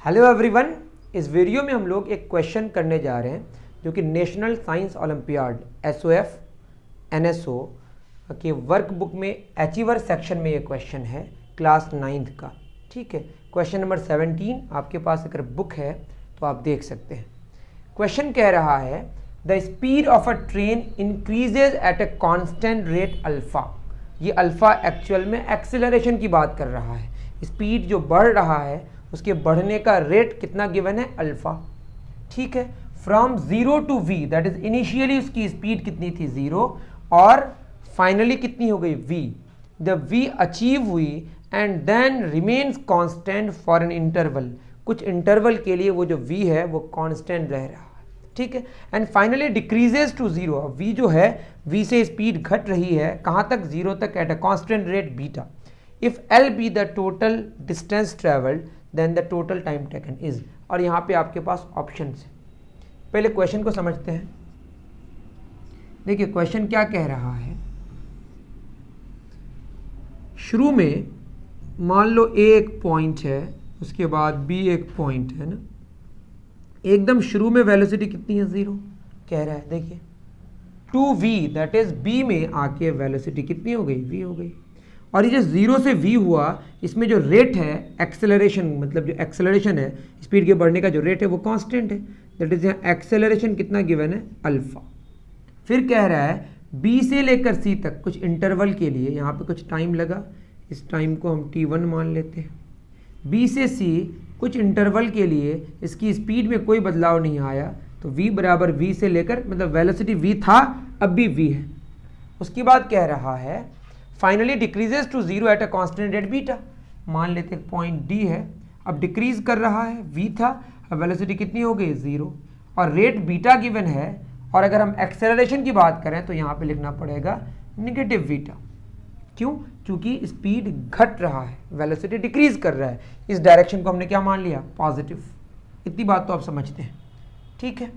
Hello everyone, इस video में हम लोग एक क्वेश्चन करने जा रहे हैं जो कि national science olympiad SOF NSO के वर्कबुक में अचीवर सेक्शन में ये क्वेश्चन है क्लास 9th का। ठीक है, क्वेश्चन नंबर 17 आपके पास अगर बुक है तो आप देख सकते हैं। क्वेश्चन कह रहा है the speed of a train increases at a constant rate alpha. ये अल्फा एक्चुअल में एक्सेलरेशन की बात कर रहा है। स्पीड जो बढ़ रहा है उसके बढ़ने का रेट कितना गिवन है, अल्फा। ठीक है, from 0 to v, that is initially उसकी स्पीड कितनी थी 0 और फाइनली कितनी हो गई v। द v अचीव हुई and then remains constant for an interval. कुछ इंटरवल के लिए वो जो v है वो कांस्टेंट रह रहा है। ठीक है, and finally decreases to 0। v जो है v से स्पीड घट रही है कहाँ तक, 0 तक at a constant rate beta. If l be the total distance travelled then the total time taken is. और यहाँ पे आपके पास ऑप्शन है। पहले क्वेश्चन को समझते हैं। देखिए क्वेश्चन क्या कह रहा है। शुरू में मान लो a एक पॉइंट है, उसके बाद b एक पॉइंट है ना, एकदम शुरू में वेलोसिटी कितनी है, 0 कह रहा है। देखिए 2v दैट इज b में आके वेलोसिटी कितनी हो गई, v हो गई। और ये जो 0 से v हुआ, इसमें जो रेट है एक्सेलरेशन, मतलब जो एक्सेलरेशन है स्पीड के बढ़ने का जो रेट है वो कांस्टेंट है। दैट इज यहाँ एक्सेलरेशन कितना गिवन है, अल्फा। फिर कह रहा है b से लेकर c तक कुछ इंटरवल के लिए यहाँ पे कुछ टाइम लगा, इस टाइम को हम t1 मान लेते हैं। b से c कुछ इंटरवल के लिए इसकी स्पीड में कोई बदलाव नहीं आया, तो v बराबर v से लेकर, मतलब वेलोसिटी v था अब भी v है। उसके बाद कह रहा है finally decreases to 0 at a constant rate beta. मान लेते हैं पॉइंट d है, अब डिक्रीज कर रहा है, v था अब वेलोसिटी कितनी हो गई, 0 और रेट बीटा गिवन है। और अगर हम एक्सेलरेशन की बात करें तो यहाँ पे लिखना पड़ेगा निगेटिव बीटा। क्यों, क्योंकि स्पीड घट रहा है, वेलोसिटी डिक्रीज कर रहा है। इस डायरेक्शन को हमने क्या मान लिया, पॉजिटिव। इतनी बात तो आप समझते हैं। ठीक है,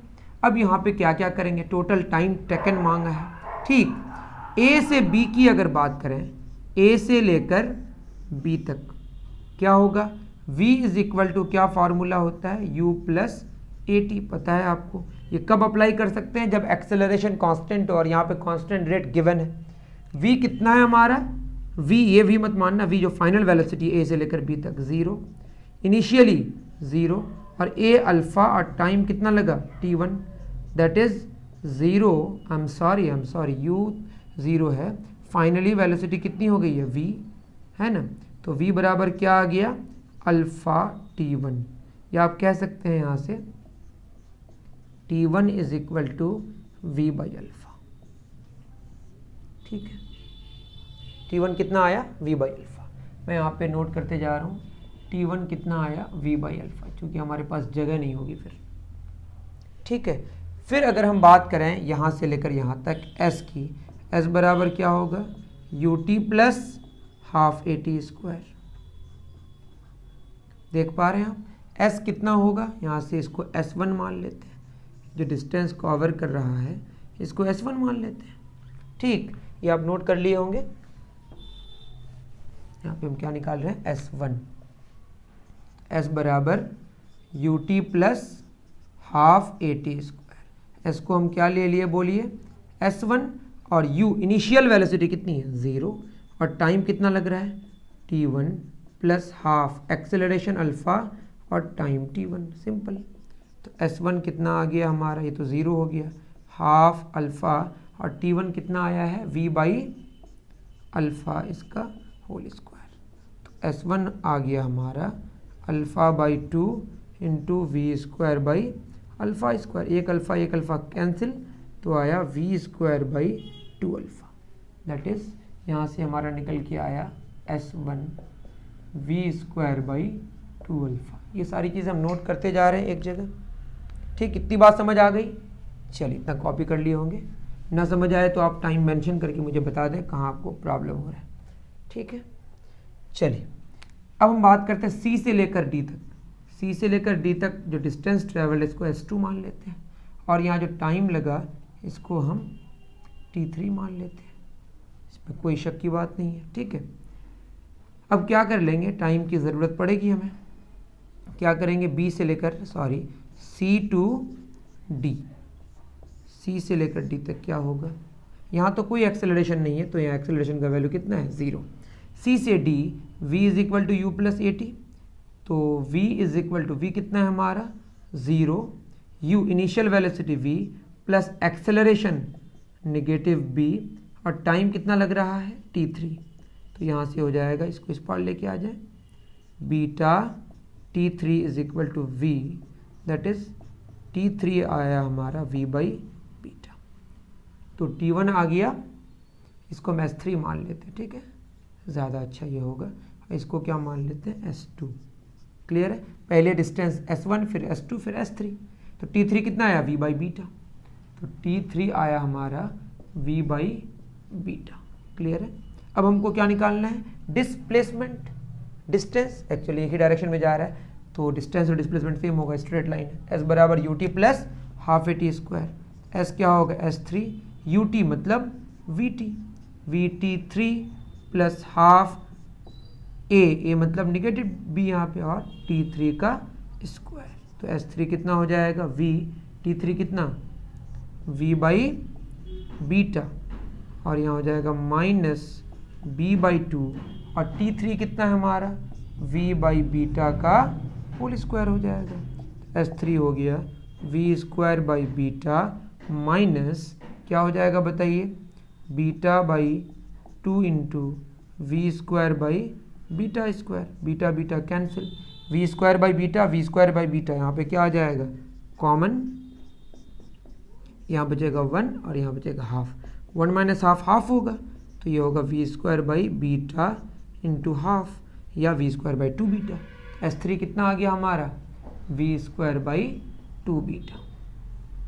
अब यहाँ पे क्या क्या करेंगे, टोटल टाइम टेकन मांगा है। ठीक, a से b की अगर बात करें, a से लेकर b तक क्या होगा, v इज इक्वल टू क्या फार्मूला होता है, u प्लस at। पता है आपको, ये कब अप्लाई कर सकते हैं, जब एक्सेलरेशन कांस्टेंट हो और यहाँ पे कांस्टेंट रेट गिवन है। v कितना है हमारा, v ये v मत मानना, v जो फाइनल वेलोसिटी a से लेकर b तक 0, इनिशियली 0 और a अल्फा और टाइम कितना लगा t1 that is 0। I am sorry u 0 है। फाइनली वेलोसिटी कितनी हो गई है, v है ना, तो v बराबर क्या आ गया, अल्फा t1। या आप कह सकते हैं यहाँ से t1 is equal to v by alpha. ठीक है, t1 कितना आया, v बाई अल्फा। मैं यहाँ पे नोट करते जा रहा हूँ, t1 कितना आया, v बाई अल्फा, क्योंकि हमारे पास जगह नहीं होगी फिर। ठीक है, फिर अगर हम बात करें यहाँ से लेकर यहाँ तक s की, s बराबर क्या होगा, ut प्लस हाफ at²। देख पा रहे हैं आप, s कितना होगा, यहाँ से इसको s1 मान लेते हैं, जो डिस्टेंस कवर कर रहा है इसको s1 मान लेते हैं। ठीक, ये आप नोट कर लिए होंगे। यहाँ पे हम क्या निकाल रहे हैं, s1। s बराबर ut plus half at²। s को हम क्या ले लिए, बोलिए s1, और u इनिशियल वेलोसिटी कितनी है, 0 और टाइम कितना लग रहा है, t1 plus half acceleration alpha और टाइम t1, सिंपल। तो s1 कितना आ गया हमारा, ये तो 0 हो गया, हाफ अल्फा और t1 कितना आया है, v बाई अल्फा इसका होल स्क्वायर। तो s1 आ गया हमारा alpha by 2 into V square by alpha square. एक अल्फा कैंसिल, तो आया V square by 2 alpha. That is यहाँ से हमारा निकल के आया s1 we square by 2 alpha. ये सारी चीज़ें हम नोट करते जा रहे हैं एक जगह। ठीक, इतनी बात समझ आ गई। चलिए, इतना कॉपी कर लिए होंगे। ना समझ आए तो आप टाइम मेंशन करके मुझे बता दें कहाँ आपको प्रॉब्लम हो रहा है। ठीक है, चलिए अब हम बात करते हैं c से लेकर d तक। c से लेकर d तक जो डिस्टेंस ट्रेवल इसको s2 मान लेते हैं, और यहाँ जो टाइम लगा इसको हम t3 मान लेते हैं। इसमें कोई शक की बात नहीं है। ठीक है, अब क्या कर लेंगे, टाइम की ज़रूरत पड़ेगी हमें, क्या करेंगे, बी से लेकर सी टू डी, सी से लेकर डी तक क्या होगा, यहाँ तो कोई एक्सेलरेशन नहीं है तो यहाँ एक्सेलरेशन का वैल्यू कितना है, 0। सी से D v is equal to U plus A T, तो v is equal to, v कितना है हमारा 0, u initial velocity v plus acceleration negative b, और टाइम कितना लग रहा है t3, तो यहाँ से हो जाएगा, इसको इस पार लेके आ जाए, beta t3 is equal to v, that is t3 आया हमारा v बाई बीटा, तो t1 आ गया, इसको हम s3 मान लेते हैं, ठीक है, ज़्यादा अच्छा ये होगा, इसको क्या मान लेते हैं s2, क्लियर है, पहले डिस्टेंस s1 फिर s2 फिर s3, तो t3 कितना आया v बाई बीटा, तो t3 आया हमारा v बाई बीटा, क्लियर है। अब हमको क्या निकालना है, डिस्प्लेसमेंट, डिस्टेंस एक्चुअली एक ही डायरेक्शन में जा रहा है तो डिस्टेंस और डिस्प्लेसमेंट सेम होगा, स्ट्रेट लाइन है, s बराबर U T plus half A T square, s क्या होगा s3, यू टी मतलब वी टी 3 प्लस हाफ ए मतलब निगेटिव बी यहाँ पे, और t3 का स्क्वायर, तो s3 कितना हो जाएगा v, t3 कितना v बाई बीटा, और यहाँ हो जाएगा माइनस b बाई 2, और t3 कितना है हमारा v बाई बीटा का होल स्क्वायर हो जाएगा, s3 हो गया v square by beta minus क्या हो जाएगा बताइए, beta by 2 into V square by beta square, beta beta cancel, V square by beta, यहाँ पे क्या आ जाएगा कॉमन, यहाँ बचेगा 1 और यहाँ बचेगा हाफ, 1 माइनस हाफ होगा, तो ये होगा v square by beta into half, या v square by 2 beta, s3 कितना आ गया हमारा वी स्क्वायर बाई 2 बीटा,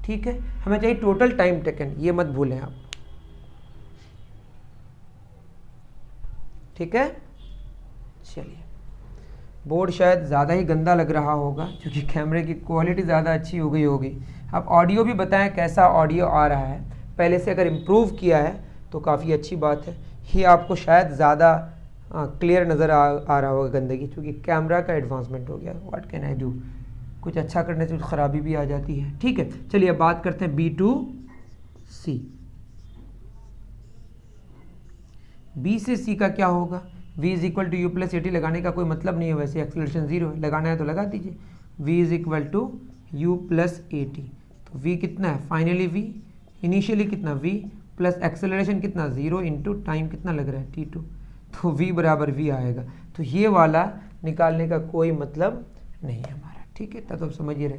ठीक है। हमें चाहिए टोटल टाइम टेकन, ये मत भूलें आप, ठीक है। चलिए, बोर्ड शायद ज़्यादा ही गंदा लग रहा होगा क्योंकि कैमरे की क्वालिटी ज़्यादा अच्छी हो गई होगी। आप ऑडियो भी बताएं कैसा ऑडियो आ रहा है, पहले से अगर इम्प्रूव किया है तो काफ़ी अच्छी बात है, ये आपको शायद ज़्यादा क्लियर नज़र आ रहा होगा गंदगी, क्योंकि कैमरा का एडवांसमेंट हो गया, व्हाट कैन आई डू, कुछ अच्छा करने से कुछ ख़राबी भी आ जाती है, ठीक है। चलिए अब बात करते हैं B से C का क्या होगा, v is equal to U plus A T, लगाने का कोई मतलब नहीं है, वैसे एक्सेलरेशन 0 है, लगाना है तो लगा दीजिए, v is equal to U plus A T, तो v कितना है फाइनली v, इनिशियली कितना v प्लस एक्सेलरेशन कितना 0 इंटू टाइम कितना लग रहा है t2, तो v बराबर v आएगा, तो ये वाला निकालने का कोई मतलब नहीं है हमारा, ठीक है, तब तो समझ ही रहे।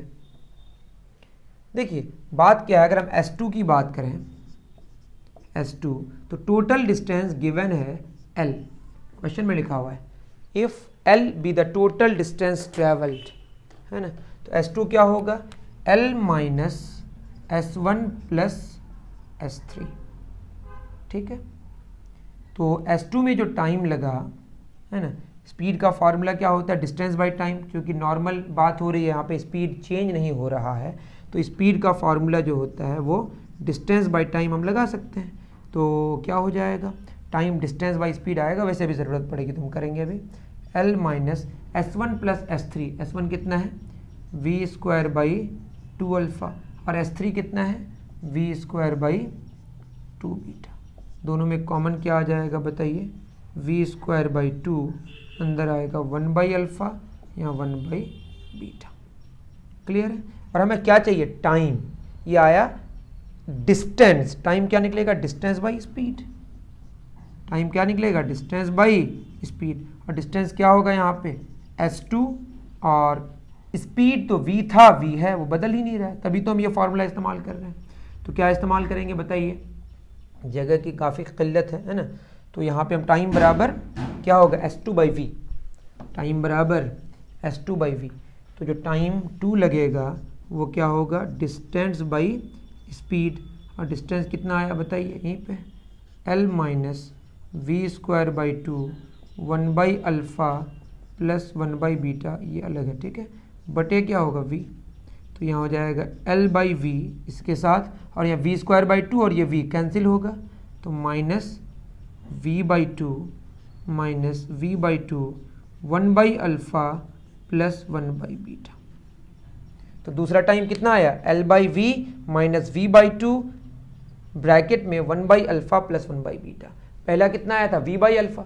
देखिए बात क्या है, अगर हम s2 की बात करें, s2 तो टोटल डिस्टेंस गिवन है l, क्वेश्चन में लिखा हुआ है if l be the total distance travelled, है ना, तो s2 क्या होगा l minus s1 plus s3, ठीक है। तो s2 में जो टाइम लगा है ना, स्पीड का फॉर्मूला क्या होता है, डिस्टेंस बाय टाइम, क्योंकि नॉर्मल बात हो रही है यहाँ पे, स्पीड चेंज नहीं हो रहा है, तो स्पीड का फॉर्मूला जो होता है वो डिस्टेंस बाय टाइम हम लगा सकते हैं, तो क्या हो जाएगा, टाइम डिस्टेंस बाय स्पीड आएगा, वैसे भी ज़रूरत पड़ेगी तो हम करेंगे अभी, l minus s1 plus s3, s1 कितना है v स्क्वायर बाई 2 अल्फ़ा, और s3 कितना है v स्क्वायर बाई 2 बीटा, दोनों में कॉमन क्या आ जाएगा बताइए, v स्क्वायर बाई 2, अंदर आएगा 1 बाई अल्फ़ा या 1 बाई बीटा, क्लियर है। और हमें क्या चाहिए टाइम, ये आया डिस्टेंस, टाइम क्या निकलेगा डिस्टेंस बाई स्पीड, टाइम क्या निकलेगा डिस्टेंस बाई स्पीड, और डिस्टेंस क्या होगा यहाँ पे s2, और स्पीड तो v था v है, वो बदल ही नहीं रहा है, तभी तो हम ये फार्मूला इस्तेमाल कर रहे हैं। तो क्या इस्तेमाल करेंगे बताइए, जगह की काफ़ी किल्लत है ना, तो यहाँ पे हम टाइम बराबर क्या होगा s2 बाई वी, टाइम बराबर s2 बाई वी, तो जो टाइम 2 लगेगा वो क्या होगा डिस्टेंस बाई स्पीड, और डिस्टेंस कितना आया बताइए यहीं पे l minus V square by 2, 1 by alpha plus 1 by beta, ये अलग है, ठीक है, बटे क्या होगा v, तो यहाँ हो जाएगा l बाई वी इसके साथ, और यहाँ v स्क्वायर बाई 2 और ये v कैंसिल होगा, तो minus v by 2 minus v by 2, 1 by alpha plus 1 by beta. तो दूसरा टाइम कितना आया, L by V minus V by two bracket में 1 by alpha plus 1 by beta. पहला कितना आया था, V बाई अल्फा।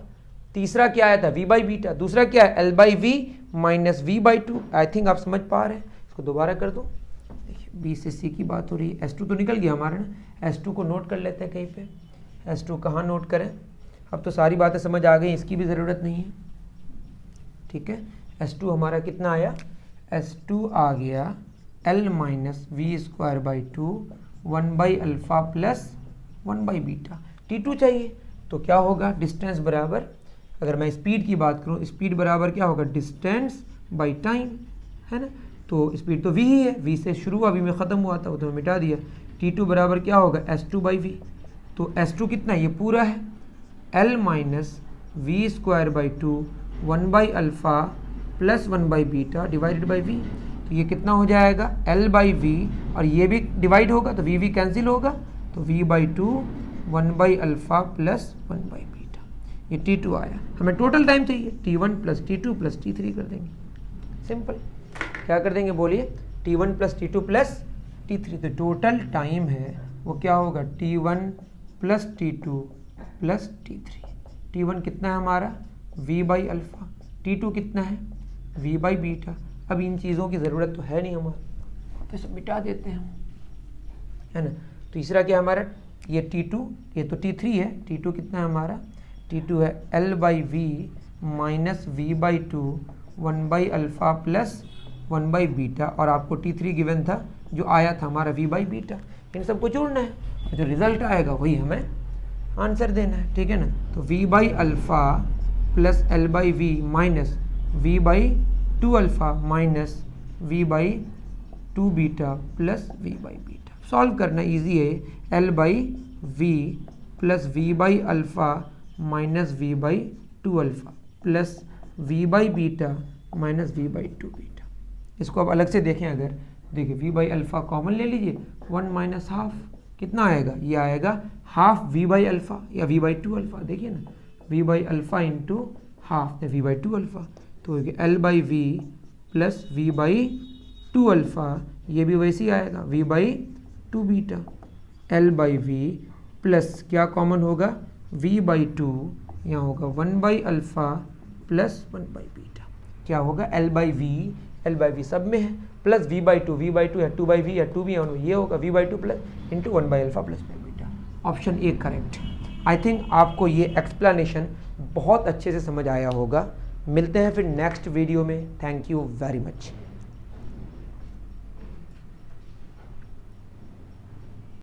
तीसरा क्या आया था, V बाई बीटा। दूसरा क्या है, L by V minus V by two. I think आप समझ पा रहे हैं। इसको दोबारा कर दो। देखिए B से C की बात हो रही है। S2 तो निकल गया हमारा ना, S2 को नोट कर लेते हैं कहीं पे। S2 कहाँ नोट करें, अब तो सारी बातें समझ आ गई, इसकी भी ज़रूरत नहीं है। ठीक है, S2 हमारा कितना आया, S2 आ गया L minus V square by two 1 by alpha plus 1 by beta. T2 चाहिए तो क्या होगा, डिस्टेंस बराबर, अगर मैं स्पीड की बात करूँ, स्पीड बराबर क्या होगा, डिस्टेंस बाई टाइम, है ना। तो स्पीड तो v ही है, v से शुरू हुआ, v में ख़त्म हुआ था, वो तो मिटा दिया। T2 बराबर क्या होगा, S2 बाई वी। तो S2 कितना है, ये पूरा है, L minus V square by two 1 by alpha plus 1 by beta divided by v। तो ये कितना हो जाएगा, L बाई वी, और ये भी डिवाइड होगा तो v कैंसिल होगा, तो v by two 1 by alpha plus 1 by beta. ये T2 आया। हमें टोटल टाइम चाहिए, T1 plus T2 plus T3 कर देंगे, सिंपल। क्या कर देंगे बोलिए, T1 plus T2 plus T3। तो टोटल टाइम है वो क्या होगा, T1 plus T2 plus T3। T1 कितना है हमारा, V बाई अल्फ़ा। T2 कितना है, V बाई बीटा। अब इन चीज़ों की ज़रूरत तो है नहीं हमारे, तो इसे मिटा देते हैं हम, है ना। तीसरा क्या हमारा, ये T2, ये तो T3 है। T2 कितना है हमारा, T2 है L by V minus V by two 1 by alpha plus 1 by beta, और आपको T3 गिवन था जो आया था हमारा V बाई बीटा। इन सबको जोड़ना है, जो रिजल्ट आएगा वही हमें आंसर देना है, ठीक है ना। तो V by alpha plus L by V minus V by two alpha minus V by two beta plus V by beta. Solve करना इजी है, L by V plus V by alpha minus V by two alpha plus V by beta minus V by two beta. इसको अब अलग से देखें, अगर देखिए V by alpha common ले लीजिए, 1 माइनस हाफ कितना आएगा, ये आएगा हाफ V बाई अल्फ़ा या V बाई टू अल्फ़ा। देखिए ना, V by alpha into half V by two alpha. तो L by V plus V by two alpha, ये भी वैसे ही आएगा V by two beta. L by V plus क्या कॉमन होगा, V बाई टू, यहाँ होगा 1 by alpha plus 1 by beta. क्या होगा, L बाई वी सब में है, प्लस V बाई टू है 2 बाई वी या 2 भी है, ये होगा V by two plus into 1 by alpha plus 1 by beta. Option A correct. I think आपको ये एक्सप्लेनेशन बहुत अच्छे से समझ आया होगा। मिलते हैं फिर नेक्स्ट वीडियो में। Thank you very much.